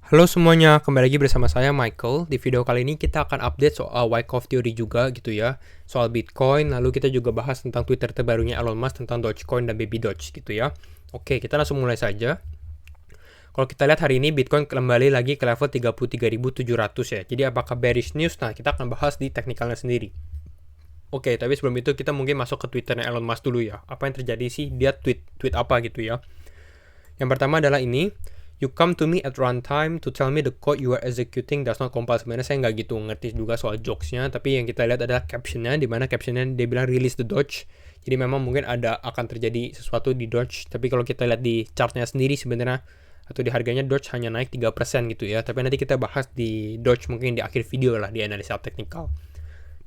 Halo semuanya, kembali lagi bersama saya Michael. Di video kali ini kita akan update soal Wyckoff Theory juga gitu ya. Soal Bitcoin, lalu kita juga bahas tentang Twitter terbarunya Elon Musk tentang Dogecoin dan Baby Doge gitu ya. Oke, kita langsung mulai saja. Kalau kita lihat hari ini Bitcoin kembali lagi ke level 33.700 ya. Jadi apakah bearish news? Nah, kita akan bahas di teknikalnya sendiri. Oke, tapi sebelum itu kita mungkin masuk ke Twitternya Elon Musk dulu ya. Apa yang terjadi sih? Dia tweet apa gitu ya. Yang pertama adalah ini. You come to me at runtime to tell me the code you are executing does not compile. Sebenarnya saya nggak gitu ngerti juga soal jokesnya, tapi yang kita lihat adalah captionnya, di mana captionnya dia bilang release the Doge. Jadi memang mungkin akan terjadi sesuatu di Doge, tapi kalau kita lihat di chartnya sendiri sebenarnya atau di harganya Doge hanya naik 3% gitu ya. Tapi nanti kita bahas di Doge mungkin di akhir video lah di analisa teknikal.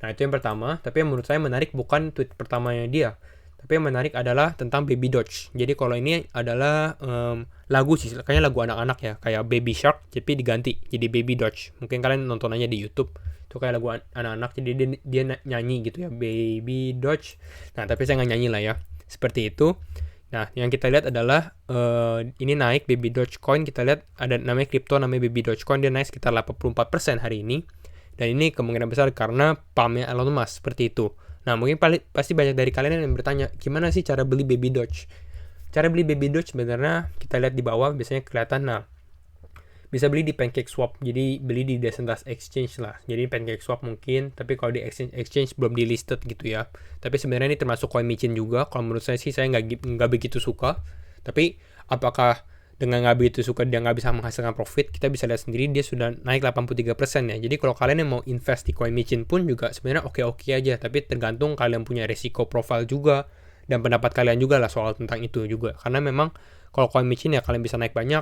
Nah itu yang pertama, tapi yang menurut saya menarik bukan tweet pertamanya dia, tapi yang menarik adalah tentang Baby Doge. Jadi kalau ini adalah lagu sih, kayaknya lagu anak-anak ya, kayak Baby Shark, tapi diganti jadi Baby Doge. Mungkin kalian nonton aja di YouTube, itu kayak lagu anak-anak, jadi dia nyanyi gitu ya, Baby Doge. Nah tapi saya nggak nyanyi lah ya, seperti itu. Nah yang kita lihat adalah ini naik Baby Dogecoin, kita lihat ada namanya kripto namanya Baby Dogecoin, dia naik sekitar 84% hari ini. Dan ini kemungkinan besar karena pumpnya Elon Musk, seperti itu. Nah, mungkin pasti banyak dari kalian yang bertanya, gimana sih cara beli Baby Doge? Cara beli Baby Doge sebenarnya kita lihat di bawah, biasanya kelihatan, nah, bisa beli di PancakeSwap, jadi beli di decentralized exchange lah. Jadi PancakeSwap mungkin, tapi kalau di exchange belum di listed gitu ya. Tapi sebenarnya ini termasuk CoinMichin juga. Kalau menurut saya sih, saya nggak begitu suka. Tapi apakah dengan nggak begitu suka dia nggak bisa menghasilkan profit, kita bisa lihat sendiri dia sudah naik 83% ya. Jadi kalau kalian yang mau invest di CoinMichin pun juga sebenarnya oke-oke aja, tapi tergantung kalian punya resiko profile juga dan pendapat kalian juga lah soal tentang itu juga. Karena memang kalau CoinMichin ya kalian bisa naik banyak,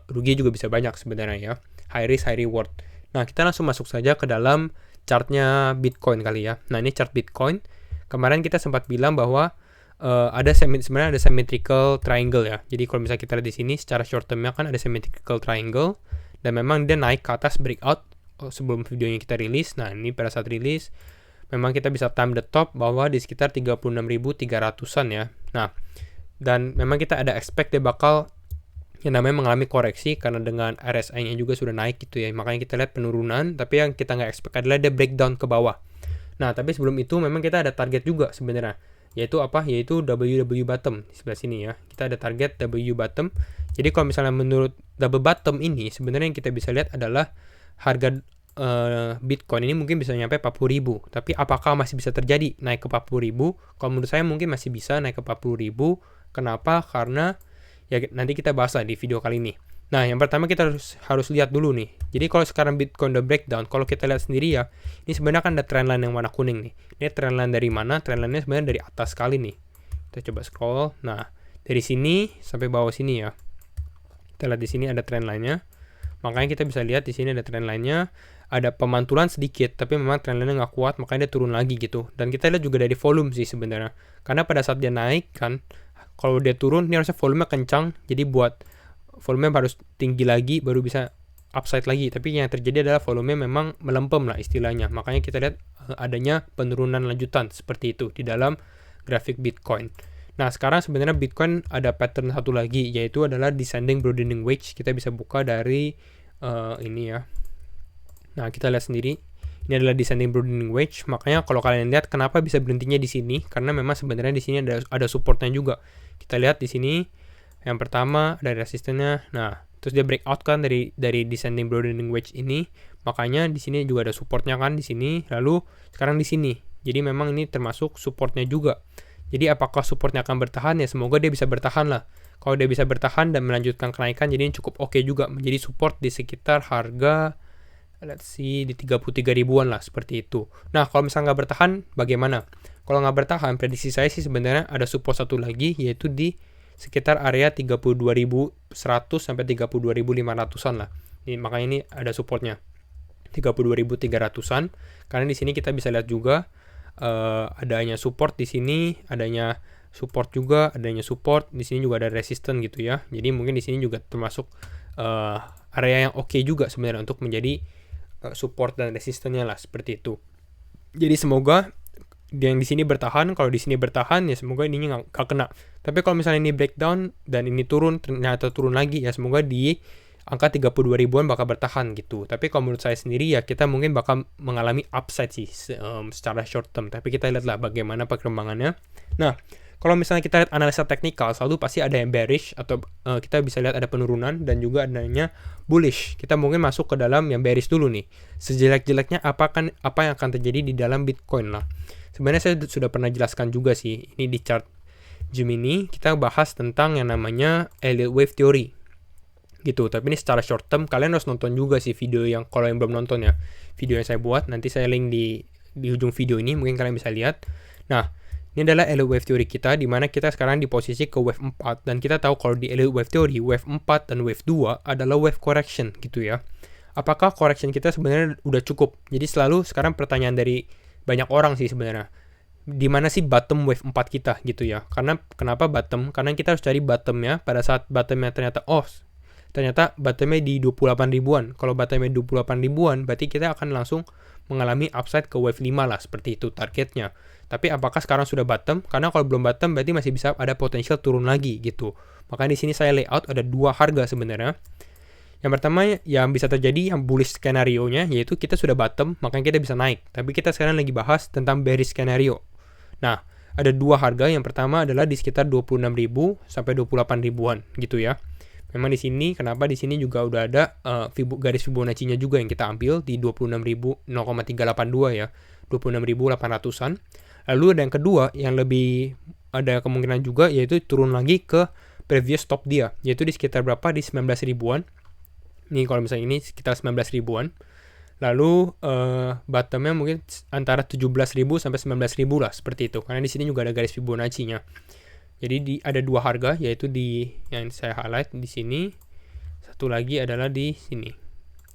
rugi juga bisa banyak sebenarnya ya. High risk high reward. Nah kita langsung masuk saja ke dalam chartnya Bitcoin kali ya. Nah ini chart Bitcoin. Kemarin kita sempat bilang bahwa sebenarnya ada symmetrical triangle ya. Jadi kalau misalnya kita lihat di sini secara short termnya kan ada symmetrical triangle dan memang dia naik ke atas breakout sebelum videonya kita rilis. Nah, ini pada saat rilis memang kita bisa time the top bahwa di sekitar 36.300-an ya. Nah, dan memang kita ada expect dia bakal yang namanya mengalami koreksi karena dengan RSI-nya juga sudah naik gitu ya. Makanya kita lihat penurunan, tapi yang kita nggak expect adalah dia breakdown ke bawah. Nah, tapi sebelum itu memang kita ada target juga sebenarnya. Yaitu apa? Yaitu WW bottom di sebelah sini ya. Kita ada target W bottom. Jadi kalau misalnya menurut double bottom ini sebenarnya yang kita bisa lihat adalah harga Bitcoin ini mungkin bisa nyampe 40.000. Tapi apakah masih bisa terjadi naik ke 40.000? Kalau menurut saya mungkin masih bisa naik ke 40.000. Kenapa? Karena ya nanti kita bahas lah di video kali ini. Nah, yang pertama kita harus lihat dulu nih. Jadi kalau sekarang Bitcoin udah breakdown, kalau kita lihat sendiri ya, ini sebenarnya kan ada trendline yang warna kuning nih. Ini trendline dari mana? Trendline-nya sebenarnya dari atas sekali nih. Kita coba scroll. Nah, dari sini sampai bawah sini ya. Kita lihat di sini ada trendline-nya. Makanya kita bisa lihat di sini ada trendline-nya. Ada pemantulan sedikit, tapi memang trendline-nya nggak kuat, makanya dia turun lagi gitu. Dan kita lihat juga dari volume sih sebenarnya. Karena pada saat dia naik kan, kalau dia turun, ini harusnya volumenya kencang. Jadi buat volume harus tinggi lagi baru bisa upside lagi, tapi yang terjadi adalah volume memang melempem lah istilahnya. Makanya kita lihat adanya penurunan lanjutan seperti itu di dalam grafik Bitcoin. Nah sekarang sebenarnya Bitcoin ada pattern satu lagi, yaitu adalah descending broadening wedge. Kita bisa buka dari ini ya. Nah kita lihat sendiri, ini adalah descending broadening wedge. Makanya kalau kalian lihat kenapa bisa berhentinya di sini, karena memang sebenarnya di sini ada supportnya juga. Kita lihat di sini yang pertama dari resistennya. Nah, terus dia breakout kan dari descending broadening wedge ini. Makanya di sini juga ada supportnya kan di sini. Lalu sekarang di sini. Jadi memang ini termasuk supportnya juga. Jadi apakah supportnya akan bertahan ya? Semoga dia bisa bertahan lah. Kalau dia bisa bertahan dan melanjutkan kenaikan, jadi ini cukup oke juga. Menjadi support di sekitar harga let's see di 33 ribuan lah seperti itu. Nah kalau misalnya nggak bertahan bagaimana? Kalau nggak bertahan prediksi saya sih sebenarnya ada support satu lagi, yaitu di sekitar area 32.100 sampai 32.500-an lah. Ini makanya ini ada supportnya 32.300-an. Karena di sini kita bisa lihat juga adanya support di sini, adanya support juga, adanya support di sini juga ada resistance gitu ya. Jadi mungkin di sini juga termasuk area yang oke juga sebenarnya untuk menjadi support dan resistennya lah seperti itu. Jadi semoga yang di sini bertahan. Kalau di sini bertahan ya semoga ininya nggak kena. Tapi kalau misalnya ini breakdown dan ini turun, ternyata turun lagi ya semoga di angka 32 ribuan bakal bertahan gitu. Tapi kalau menurut saya sendiri ya kita mungkin bakal mengalami upside sih secara short term. Tapi kita lihatlah bagaimana perkembangannya. Nah, kalau misalnya kita lihat analisa teknikal, selalu pasti ada yang bearish atau kita bisa lihat ada penurunan dan juga adanya bullish. Kita mungkin masuk ke dalam yang bearish dulu nih. Sejelek-jeleknya apa yang akan terjadi di dalam Bitcoin lah. Sebenarnya saya sudah pernah jelaskan juga sih. Ini di chart Gemini kita bahas tentang yang namanya Elliott Wave Theory gitu. Tapi ini secara short term kalian harus nonton juga sih video yang, kalau yang belum nonton ya, video yang saya buat nanti saya link di ujung video ini, mungkin kalian bisa lihat. Nah, ini adalah Elliott Wave Theory kita, di mana kita sekarang di posisi ke wave 4, dan kita tahu kalau di Elliott Wave Theory wave 4 dan wave 2 adalah wave correction gitu ya. Apakah correction kita sebenarnya udah cukup? Jadi selalu sekarang pertanyaan dari banyak orang sih sebenarnya, di mana sih bottom wave 4 kita gitu ya. Karena kenapa bottom? Karena kita harus cari bottomnya pada saat bottomnya ternyata bottomnya di 28 ribuan. Kalau bottomnya 28 ribuan, berarti kita akan langsung mengalami upside ke wave 5 lah, seperti itu targetnya. Tapi apakah sekarang sudah bottom? Karena kalau belum bottom berarti masih bisa ada potensial turun lagi gitu. Makanya di sini saya layout ada dua harga sebenarnya. Yang pertama yang bisa terjadi, yang bullish skenario-nya, yaitu kita sudah bottom, makanya kita bisa naik. Tapi kita sekarang lagi bahas tentang bearish skenario. Nah, ada dua harga. Yang pertama adalah di sekitar 26.000 sampai 28 ribuan gitu ya. Memang di sini, kenapa di sini juga udah ada garis Fibonacci-nya juga yang kita ambil di 26.000 0,382 ya, 26.800-an. Lalu ada yang kedua yang lebih ada kemungkinan juga, yaitu turun lagi ke previous top dia, yaitu di sekitar berapa, di 19 ribuan. Nih kalau misalnya ini sekitar 19 ribuan. Lalu bottomnya mungkin antara 17.000 sampai 19.000 lah, seperti itu. Karena di sini juga ada garis Fibonacci-nya. Jadi ada dua harga, yaitu di yang saya highlight di sini. Satu lagi adalah di sini.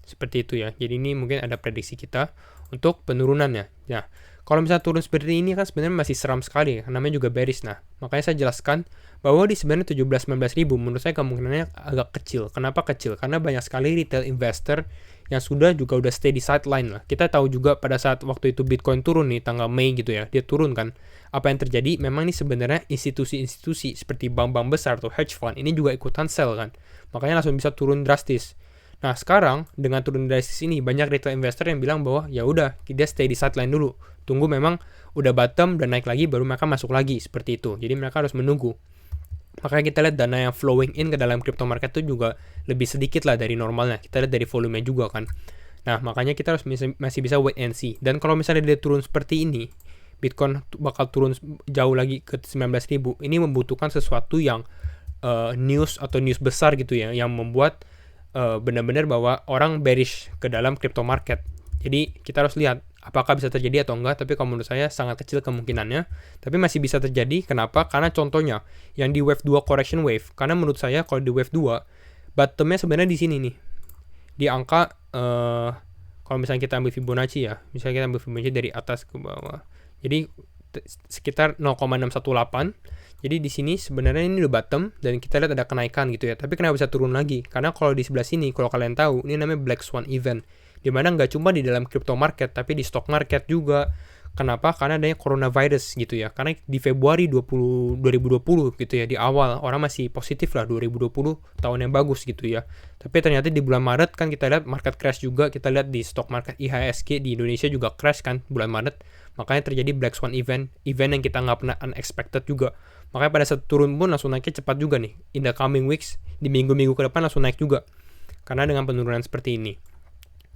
Seperti itu ya. Jadi ini mungkin ada prediksi kita untuk penurunannya. Ya, kalau misalnya turun seperti ini kan sebenarnya masih seram sekali, namanya juga bearish. Nah, makanya saya jelaskan bahwa di sebenarnya 17-19 ribu menurut saya kemungkinannya agak kecil. Kenapa kecil? Karena banyak sekali retail investor yang udah stay di sideline lah. Kita tahu juga pada saat waktu itu Bitcoin turun nih tanggal Mei gitu ya, dia turun kan. Apa yang terjadi? Memang ini sebenarnya institusi-institusi seperti bank-bank besar atau hedge fund ini juga ikutan sell kan. Makanya langsung bisa turun drastis. Nah, sekarang dengan turun drastis ini banyak retail investor yang bilang bahwa ya udah, dia stay di sideline dulu. Tunggu memang udah bottom dan naik lagi baru mereka masuk lagi, seperti itu. Jadi mereka harus menunggu. Makanya kita lihat dana yang flowing in ke dalam crypto market itu juga lebih sedikit lah dari normalnya. Kita lihat dari volumenya juga kan. Nah, makanya kita harus masih bisa wait and see. Dan kalau misalnya dia turun seperti ini, Bitcoin bakal turun jauh lagi ke 19.000. Ini membutuhkan sesuatu yang news besar gitu ya, yang membuat benar-benar bahwa orang bearish ke dalam crypto market. Jadi kita harus lihat apakah bisa terjadi atau enggak, tapi kalau menurut saya sangat kecil kemungkinannya, tapi masih bisa terjadi. Kenapa? Karena contohnya yang di wave 2 correction wave, karena menurut saya kalau di wave 2 bottomnya sebenarnya di sini nih, di angka kalau misalnya kita ambil Fibonacci ya, misalnya kita ambil Fibonacci dari atas ke bawah, jadi sekitar 0,618. Jadi di sini sebenarnya ini udah bottom dan kita lihat ada kenaikan gitu ya. Tapi kenapa bisa turun lagi? Karena kalau di sebelah sini, kalau kalian tahu, ini namanya Black Swan event. Dimana nggak cuma di dalam crypto market, tapi di stock market juga. Kenapa? Karena adanya coronavirus gitu ya. Karena di Februari 2020 gitu ya, di awal orang masih positif lah, 2020 tahun yang bagus gitu ya. Tapi ternyata di bulan Maret kan kita lihat market crash juga. Kita lihat di stock market IHSG di Indonesia juga crash kan bulan Maret. Makanya terjadi Black Swan event yang kita nggak pernah unexpected juga. Makanya pada saat turun pun langsung naiknya cepat juga nih. In the coming weeks, di minggu-minggu ke depan langsung naik juga. Karena dengan penurunan seperti ini.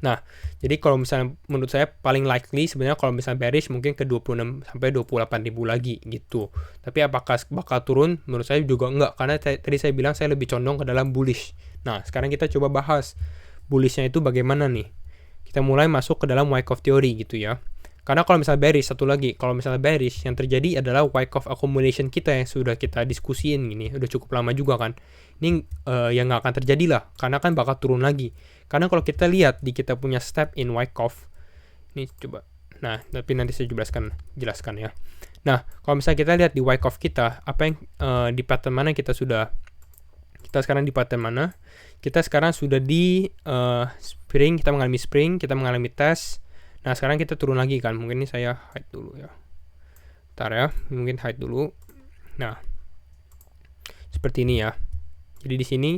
Nah, jadi kalau misalnya menurut saya paling likely sebenarnya kalau misalnya bearish mungkin ke 26 sampai 28 ribu lagi gitu. Tapi apakah bakal turun? Menurut saya juga enggak, karena tadi saya bilang saya lebih condong ke dalam bullish. Nah, sekarang kita coba bahas bullishnya itu bagaimana nih. Kita mulai masuk ke dalam Wyckoff Theory gitu ya. Karena kalau misalnya bearish, satu lagi, kalau misalnya bearish yang terjadi adalah Wyckoff accumulation kita yang sudah kita diskusiin gini, udah cukup lama juga kan. Ini yang nggak akan terjadi lah, karena kan bakal turun lagi. Karena kalau kita lihat di kita punya step in Wyckoff, ini coba, nah tapi nanti saya jelaskan ya. Nah, kalau misalnya kita lihat di Wyckoff kita, apa yang di pattern mana kita sekarang di pattern mana? Kita sekarang sudah di spring, kita mengalami test. Nah, sekarang kita turun lagi kan. Mungkin ini saya hide dulu ya. Bentar ya, mungkin hide dulu. Nah, seperti ini ya. Jadi di sini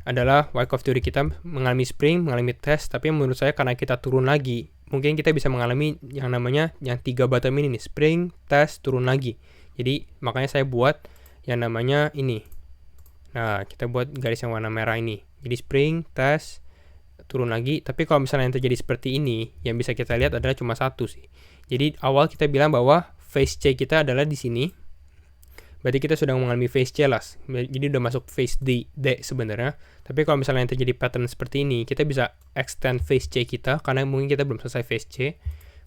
adalah Wyckoff teori kita mengalami spring, mengalami test, tapi menurut saya karena kita turun lagi, mungkin kita bisa mengalami yang namanya yang 3 bottom ini nih, spring, test, turun lagi. Jadi makanya saya buat yang namanya ini. Nah, kita buat garis yang warna merah ini. Jadi spring, test, turun lagi. Tapi kalau misalnya yang terjadi seperti ini, yang bisa kita lihat adalah cuma satu sih. Jadi awal kita bilang bahwa phase C kita adalah di sini. Berarti kita sudah mengalami phase C lah. Jadi udah masuk phase D sebenarnya. Tapi kalau misalnya yang terjadi pattern seperti ini, kita bisa extend phase C kita karena mungkin kita belum selesai phase C.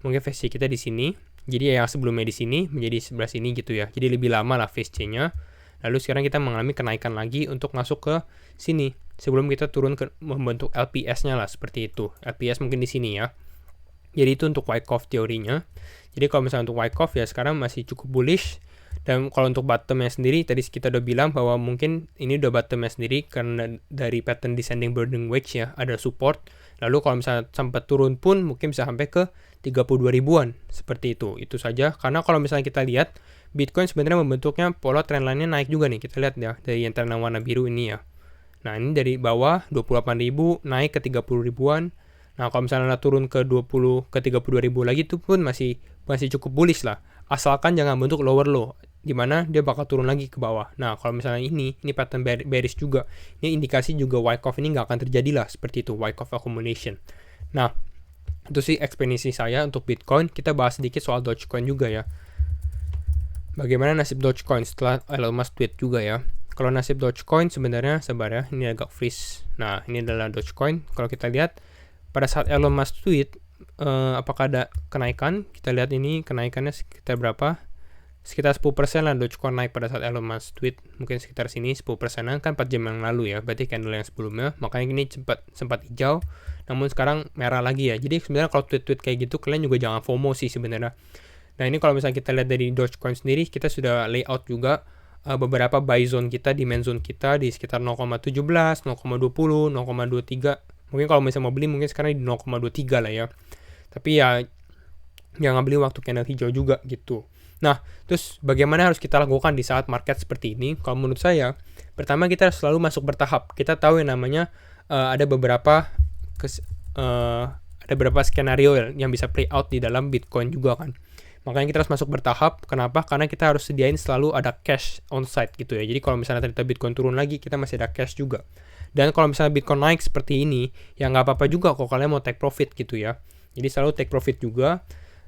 Mungkin phase C kita di sini. Jadi yang sebelumnya di sini menjadi sebelah sini gitu ya. Jadi lebih lama lah phase C-nya. Lalu sekarang kita mengalami kenaikan lagi untuk masuk ke sini. Sebelum kita turun ke membentuk LPS-nya lah seperti itu. LPS mungkin di sini ya. Jadi itu untuk Wyckoff teorinya. Jadi kalau misalnya untuk Wyckoff ya sekarang masih cukup bullish. Dan kalau untuk bottomnya sendiri, tadi kita udah bilang bahwa mungkin ini udah bottomnya sendiri karena dari pattern descending bordering wedge ya, ada support. Lalu kalau misalnya sempat turun pun mungkin bisa sampai ke 32 ribuan. Seperti itu. Itu saja. Karena kalau misalnya kita lihat, Bitcoin sebenarnya membentuknya pola trendline-nya naik juga nih. Kita lihat ya, dari yang trendline warna biru ini ya. Nah ini dari bawah 28 ribu naik ke 30 ribuan. Nah kalau misalnya turun ke 32 ribu lagi itu pun masih cukup bullish lah. Asalkan jangan bentuk lower low, dimana dia bakal turun lagi ke bawah. Nah kalau misalnya ini pattern bearish juga, ini indikasi juga Wyckoff ini nggak akan terjadi lah seperti itu, Wyckoff accumulation. Nah itu sih eksplanasi saya untuk Bitcoin. Kita bahas sedikit soal Dogecoin juga ya. Bagaimana nasib Dogecoin setelah Elon Musk tweet juga ya. Kalau nasib Dogecoin sebenarnya sabar ya, ini agak freeze. Nah ini adalah Dogecoin. Kalau kita lihat pada saat Elon Musk tweet, apakah ada kenaikan? Kita lihat ini kenaikannya sekitar berapa? Sekitar 10% lah Dogecoin naik pada saat Elon Musk tweet. Mungkin sekitar sini 10%-an, kan 4 jam yang lalu ya. Berarti candle yang sebelumnya. Makanya ini sempat hijau. Namun sekarang merah lagi ya. Jadi sebenarnya kalau tweet-tweet kayak gitu, kalian juga jangan FOMO sih sebenarnya. Nah ini kalau misalnya kita lihat dari Dogecoin sendiri, kita sudah layout juga beberapa buy zone kita, demand zone kita di sekitar 0,17, 0,20, 0,23. Mungkin kalau misalnya mau beli mungkin sekarang di 0,23 lah ya. Tapi ya jangan beli waktu candle hijau juga gitu. Nah, terus bagaimana harus kita lakukan di saat market seperti ini? Kalau menurut saya, pertama kita harus selalu masuk bertahap. Kita tahu yang namanya ada beberapa skenario yang bisa play out di dalam Bitcoin juga kan. Makanya kita harus masuk bertahap. Kenapa? Karena kita harus sediain selalu ada cash on site gitu ya. Jadi kalau misalnya ternyata Bitcoin turun lagi, kita masih ada cash juga. Dan kalau misalnya Bitcoin naik seperti ini, ya nggak apa-apa juga kok kalian mau take profit gitu ya. Jadi selalu take profit juga,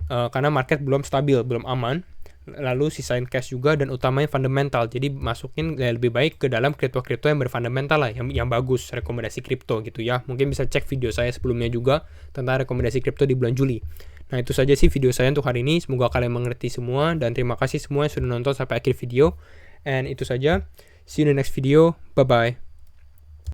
karena market belum stabil, belum aman. Lalu sisain cash juga, dan utamanya fundamental. Jadi masukin lebih baik ke dalam kripto-kripto yang berfundamental lah, yang bagus, rekomendasi kripto gitu ya. Mungkin bisa cek video saya sebelumnya juga tentang rekomendasi kripto di bulan Juli. Nah itu saja sih video saya untuk hari ini. Semoga kalian mengerti semua, dan terima kasih semua yang sudah nonton sampai akhir video. And itu saja. See you in the next video. Bye-bye.